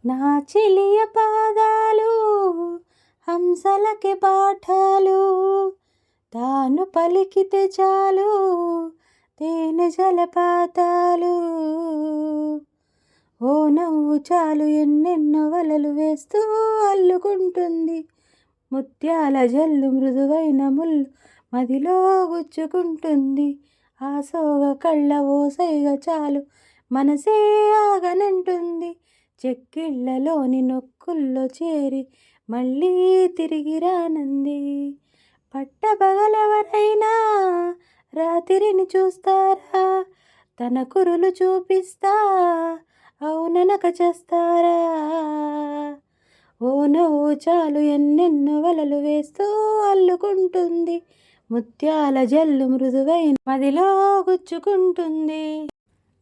నా చెలియ పాదాలు హంసలకి పాఠాలు, తాను పలికితే చాలు తేనె జలపాతాలు. ఓ నవ్వు చాలు ఎన్నెన్నో వలలు వేస్తూ అల్లుకుంటుంది, ముత్యాల జల్లు మృదువైన ముళ్ళు మదిలో గుచ్చుకుంటుంది. ఆ సోగ కళ్ళ ఓసైగ చాలు మనసే ఆగనంటుంది, చెక్కిళ్ళలోని నొక్కుల్లో చేరి మళ్ళీ తిరిగి రానంది. పట్టపగలెవరైనా రాత్రిని చూస్తారా, తన కురులు చూపిస్తా అవుననక చేస్తారా. ఓ నవ్వు చాలు ఎన్నెన్నో వలలు వేస్తూ అల్లుకుంటుంది, ముత్యాల జల్లు మృదువైన మదిలో గుచ్చుకుంటుంది.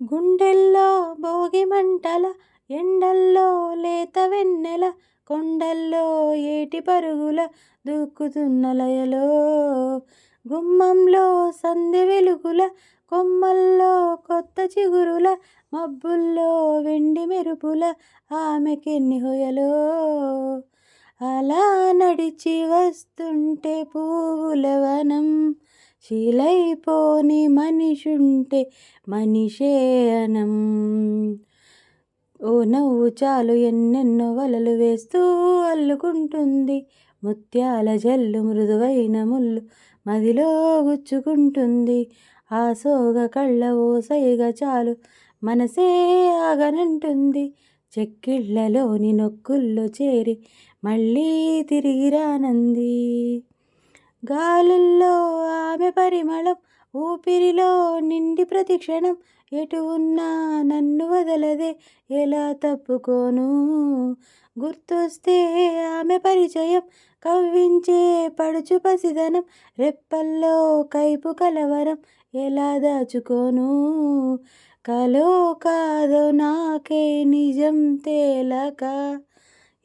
గుండెల్లో భోగి మంటల, ఎండల్లో లేత వెన్నెల, కొండల్లో ఏటి పరుగుల దూకుతున్న లయలో, గుమ్మంలో సంధ్య వెలుగుల, కొమ్మల్లో కొత్త చిగురుల, మబ్బుల్లో వెండి మెరుపుల ఆమెకెన్ని హొయలో. అలా నడిచి వస్తుంటే పువ్వుల వనం, శీలైపోని మనిషుంటే మనిషే అనం. ఓ నవ్వు చాలు ఎన్నెన్నో వలలు వేస్తూ అల్లుకుంటుంది, ముత్యాల జల్లు మృదువైన ముళ్ళు మదిలో గుచ్చుకుంటుంది. ఆ సోగ కళ్ళ ఓసైగ చాలు మనసే ఆగనంటుంది, చెక్కిళ్ళలోని నొక్కుల్లో చేరి మళ్ళీ తిరిగి రానంది. గాలుల్లో ఆమె పరిమళం, ఊపిరిలో నిండి ప్రతిక్షణం, ఎటు ఉన్నా నన్ను వదలదే ఎలా తప్పుకోను. గుర్తొస్తే ఆమె పరిచయం, కవ్వించే పడుచు పసిదనం, రెప్పల్లో కైపు కలవరం ఎలా దాచుకోను. కలో కాదో నాకే నిజం తేలక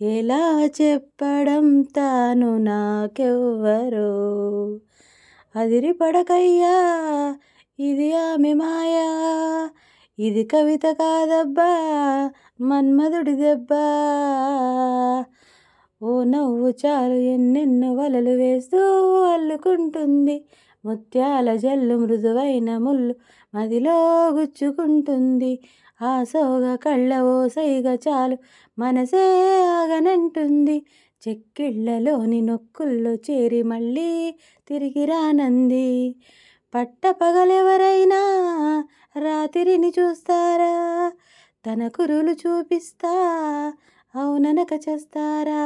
ఎలా చెప్పడం తాను నాకెవ్వరో. అదిరిపడకయ్యా ఇది ఆమె మాయా, ఇది కవిత కాదబ్బా మన్మధుడి దెబ్బా. ఓ నవ్వు చాలు ఎన్నెన్నో వలలు వేస్తూ అల్లుకుంటుంది, ముత్యాల జల్లు మృదువైన ముళ్ళు మదిలో గుచ్చుకుంటుంది. ఆ సోగ కళ్ళ ఓసైగ చాలు మనసే ఆగనంటుంది, చెక్కిళ్ళలోని నొక్కుల్లో చేరి మళ్ళీ తిరిగి రానంది. పట్టపగలెవరైనా రాత్రిని చూస్తారా, తన కురులు చూపిస్తా అవుననక చేస్తారా.